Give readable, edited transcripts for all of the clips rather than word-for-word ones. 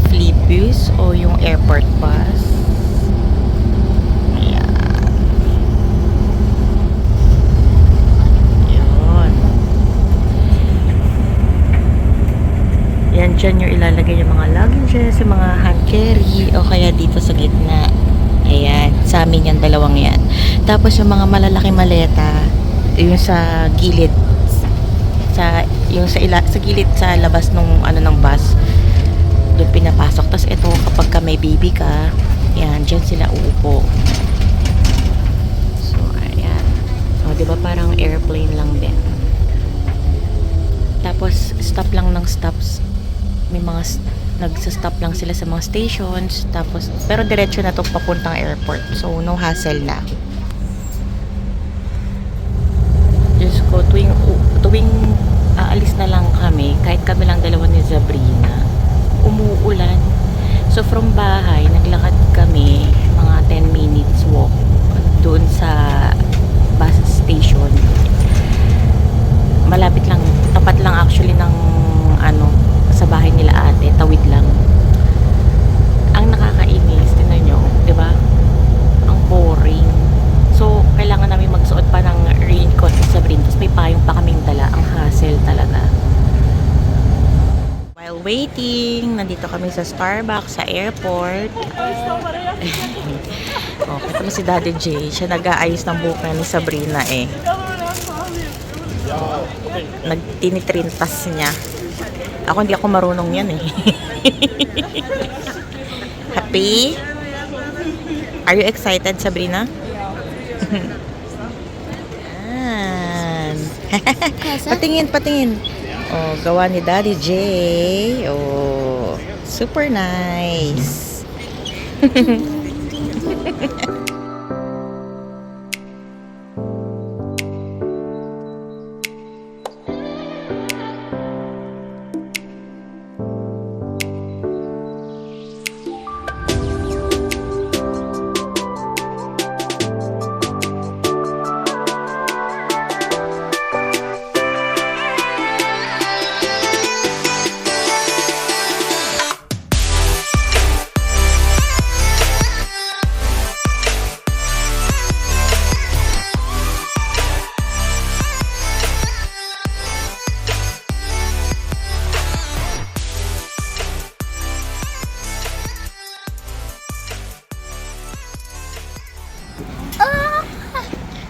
Flipbus o yung airport bus. Ayan. Yun. Yan, dyan yung ilalagay yung mga luggages, yung mga hand carry, o kaya dito sa gitna. Ayan, sa amin yan, dalawang yan. Tapos yung mga malalaki maleta, yung sa gilid, sa gilid sa labas nung ano ng bus, doon pinapasok. Tapos ito, kapag ka may baby ka, yan, dyan sila uupo. So, ayan. O, diba parang airplane lang din. Tapos, stop lang ng stops. May mga nagsa-stop lang sila sa mga stations. Tapos, pero diretso na to papuntang airport. So, no hassle na. Diyos ko, tuwing aalis na lang kami, kahit kami lang dalawa ni Sabrina, umuulan. So, from bahay, naglakad kami mga 10 minutes walk doon sa bus station. Malapit lang, tapat lang actually ng sa bahay nila ate, tawid lang. Ang nakakainis, tingnan nyo, 'di ba? Ang boring. So, kailangan namin magsuot pa ng raincoat sa Sabrina. Tapos may payong pa kaming dala. Ang hassle talaga. While waiting, nandito kami sa Starbucks sa airport. Oh, kita mo si Daddy J. Siya nag-aayos ng buhok ni Sabrina eh. Nagtinitrintas niya. Ako hindi ako marunong yan eh. Happy? Are you excited, Sabrina? Yan. Patingin. Oh, gawa ni Daddy J. Oh, super nice.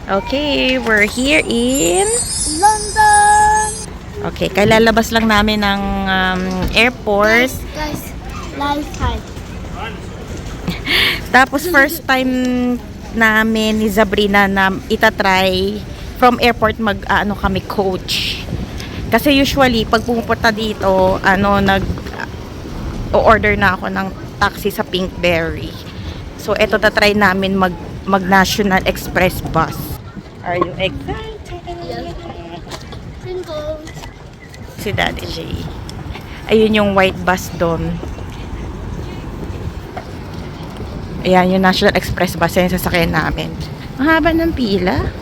Okay, we're here in London. Okay, kailalabas lang namin ng airport. Guys, live time. Tapos first time namin ni Sabrina na itatry from airport kami coach. Kasi usually pag pumupunta dito, order na ako ng taxi sa Pinkberry. So eto tatry namin mag National Express bus. Are you excited? Yes. Single. Si Daddy J. Ayun yung white bus doon. Ayan yung National Express bus. Yan yung sasakyan namin. Ang haba ng pila.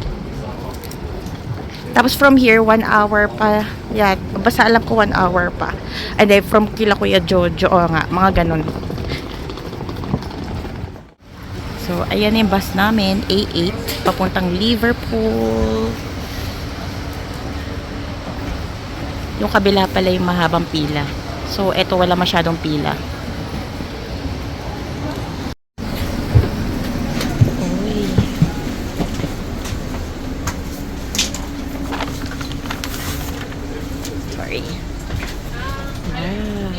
Tapos from here, 1 hour pa. Yeah, basta alam ko 1 hour pa. And then from kila Kuya Jojo, mga ganun. So, ayan yung bus namin, A8, papuntang Liverpool. Yung kabila pala yung mahabang pila. So, eto wala masyadong pila. Uy. Sorry. Wow.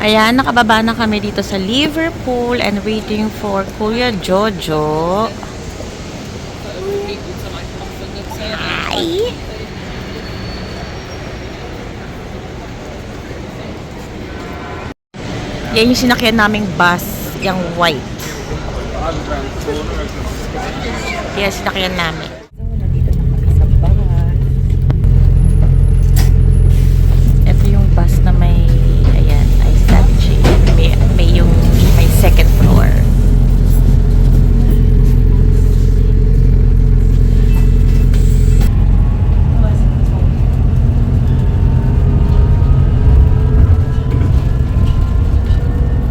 Ayan, nakababa na kami dito sa Liverpool and waiting for Kuya Jojo. Hi! Yan yung sinakyan naming bus, yung white. Yan sinakyan namin. So, nandito na kami sa bus. Ito yung bus na may, ayan, ay statue. May second floor.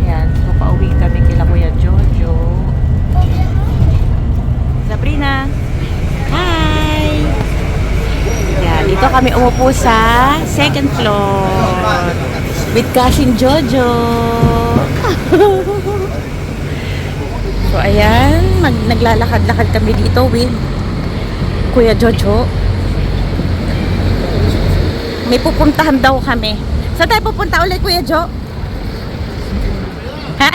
Ayan, so pauwi kami kila Kuya Jojo. Sabrina! Hi! Yan, dito kami umupo sa second floor with Kashin Jojo. So, ayan, naglalakad-lakad kami dito with Kuya Jojo. May pupuntahan daw kami. Saan tayo pupunta ulit, Kuya Jo? Ha?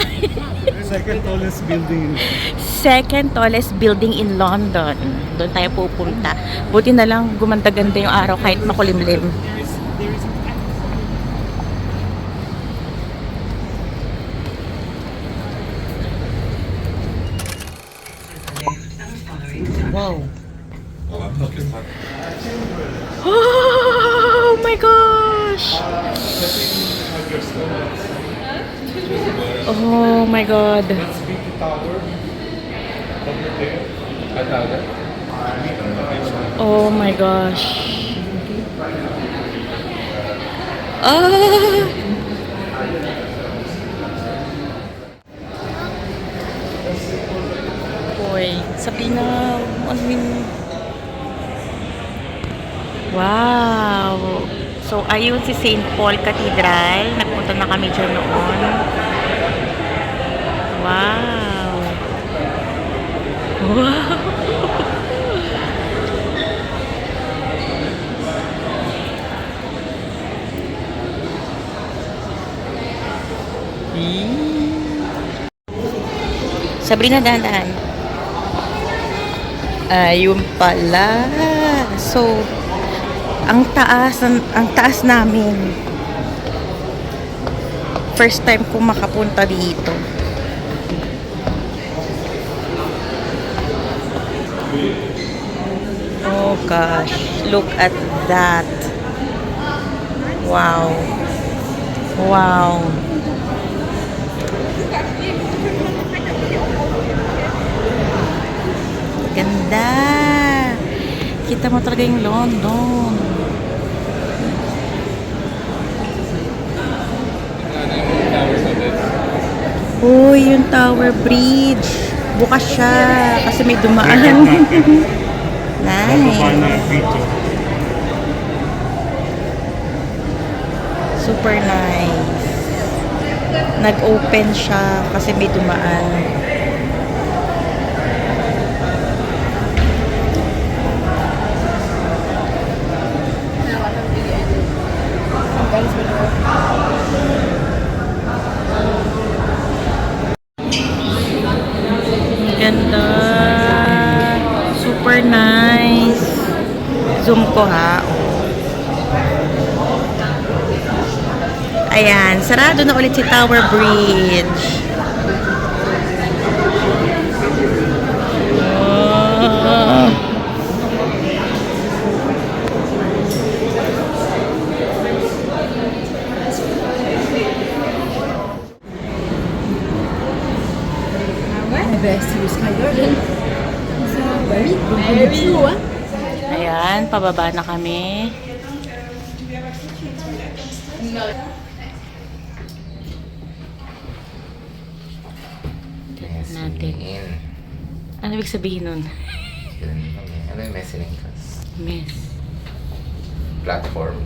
Second tallest building. Second tallest building in London. Doon tayo pupunta. Buti na lang gumanda-ganda yung araw kahit makulimlim. Wow. Oh my gosh! Oh my god. Let's beat the tower. Over there. Oh my gosh. Ah! Boy, Sabrina, ano yun? Wow! So, ayun si St. Paul Cathedral. Nagpunta na kami dyan noon. Wow! Wow! Sabrina, dahan-dahan. Ayun pala. So, ang taas namin. First time ko makapunta dito. Oh gosh, look at that. Wow. Wow. Ganda. Kita mo talaga yung London. Uy, yung Tower Bridge. Bukas siya kasi may dumaan. Nice. Super nice. Nag-open siya kasi may dumaan. Ganda. Super nice. Zoom ko ha. Ayan. Sarado na ulit si Tower Bridge. Oh. Ayan, pababa na kami. Natin. Ano ibig sabihin nun? Ano yung mezzanine class? Mess. Platform.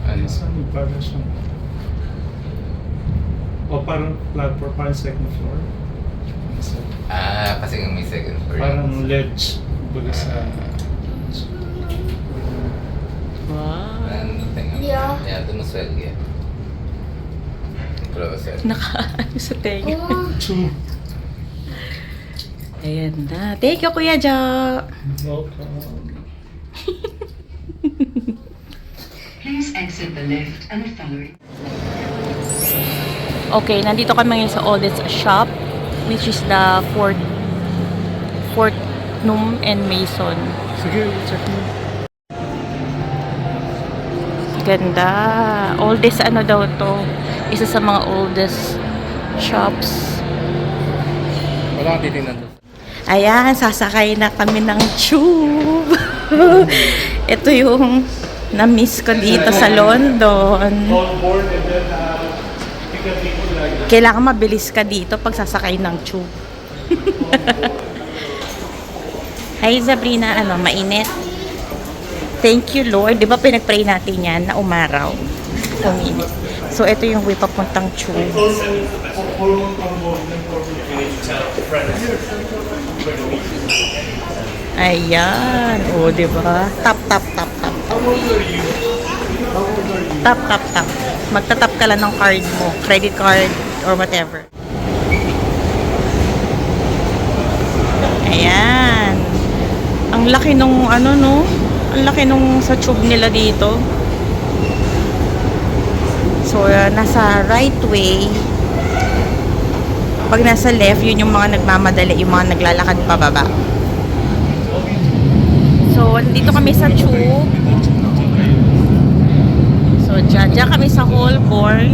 Ano parang siyang... O parang platform, parang second floor. Kasi nga may second floor. Parang ledge. Baga sa... Wow. Ano, tingnan Yeah. Yeah, du musst wählen gehen. Oder was wählen? Nakaano sa tenga. Oh, Ayan na. Thank you, Kuya Jo. Please exit the lift and follow it. Okay, nandito kami ngayon sa oldest shop, which is the Fortnum and Mason. Sige, check mo. Ganda. Oldest ano daw to. Isa sa mga oldest shops. Wala kang titingnan doon. Ayan, sasakay na kami ng tube. Ito yung na-miss ko dito sa London. board and then pick up people like Kailangan mabilis ka dito pag sasakay ng tube. Hi Sabrina, ano, mainit? Thank you Lord. Di ba pinag-pray natin yan na umaraw? Uminit. So ito yung way papuntang tube. Ayan. O, di ba? Tap, tap, tap, tap. Tap, tap, tap. Magtatap ka lang ng card mo. Credit card or whatever. Ayan. Ang laki nung ano, no? Ang laki nung sa tube nila dito. So, nasa right way. Pag nasa left, yun yung mga nagmamadali, yung mga naglalakad pababa. So, dito kami sa tube. So, dyan kami sa Holborn.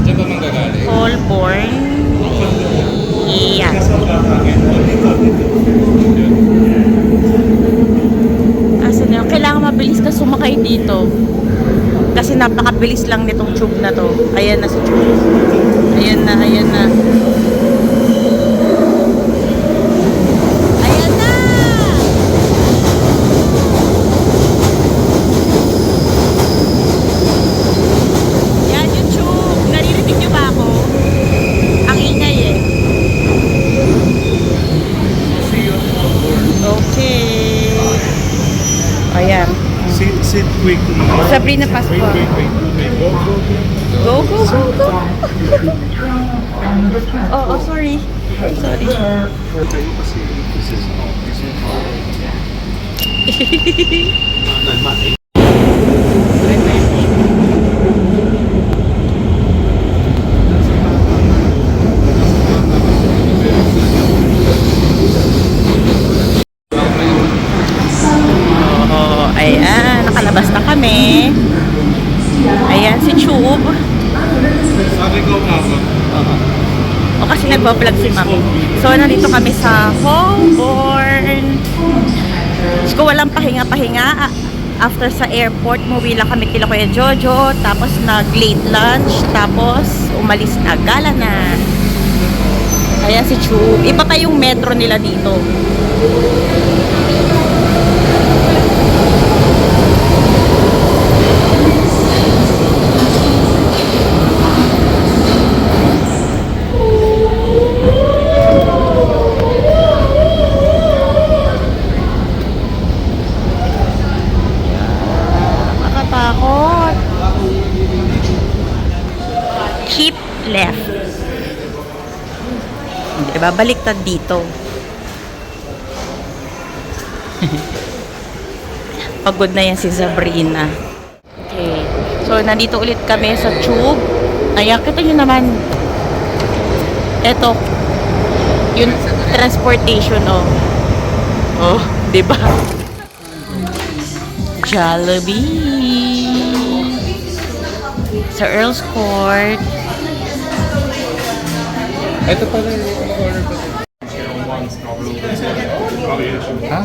Diyan ba manggagaling? Holborn. Yan. Asan na? Kailangan mabilis ka sumakay dito. Kasi napakabilis lang nitong tube na to. Ayan na si tube. Ayan na, ayan na. Ayan na! Yan yung tube. Naririnig niyo ba ako? Ang ingay eh. Okay. Ayan. Sit quickly. Sabrina Pascua. Wait. Go. Go, go, go, go. Oh, sorry. Sorry. Kasi this is Oh, ayan. Nakalabas na kami. Ayan si Tube. sabi ko mama. O kasi nagpa-vlog si Mami. So, nandito kami sa Holborn. So, walang pahinga-pahinga. After sa airport, muwi lang kami kila Kuya Jojo. Tapos nag-late lunch. Tapos umalis na. Gala na. Ayan si Tube. Iba pa yung metro nila dito. Makatakot. Keep left. Diba? Baliktad dito. Pagod na yan si Sabrina. Okay. So, nandito ulit kami sa tube. Ayan, kita nyo naman. Eto. Yung transportation, oh. Oh, diba? Jollibee. Sa Earl's Court. Ito pala yung order ko. Ha?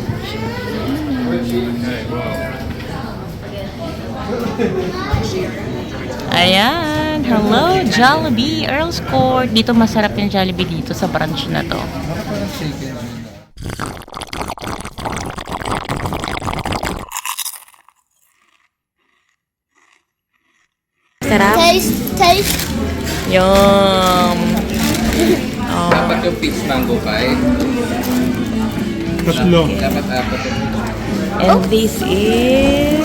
Ayan. Hello, Jollibee, Earl's Court. Dito masarap yung Jollibee dito sa branch na to. Sarap. taste. Yum. Oh. Dapat yung peach mango pie. Tatlo. Dapat apat yung And this is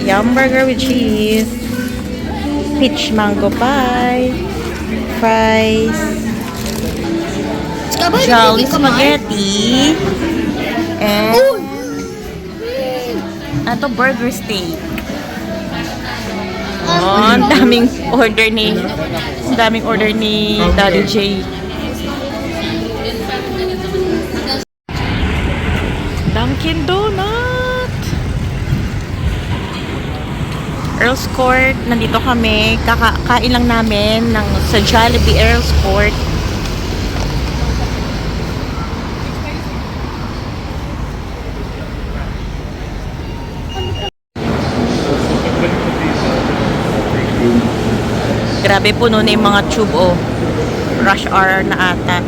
Yum burger with cheese. Peach mango pie. Fries. Jolly spaghetti. And ito burger steak. Oh, ang daming order ni Daddy J. Dunkin Donut. Earl's Court, nandito kami. Kakain lang namin sa Jollibee Earl's Court. Grabe, puno na yung mga tube, oh. Rush hour na ata.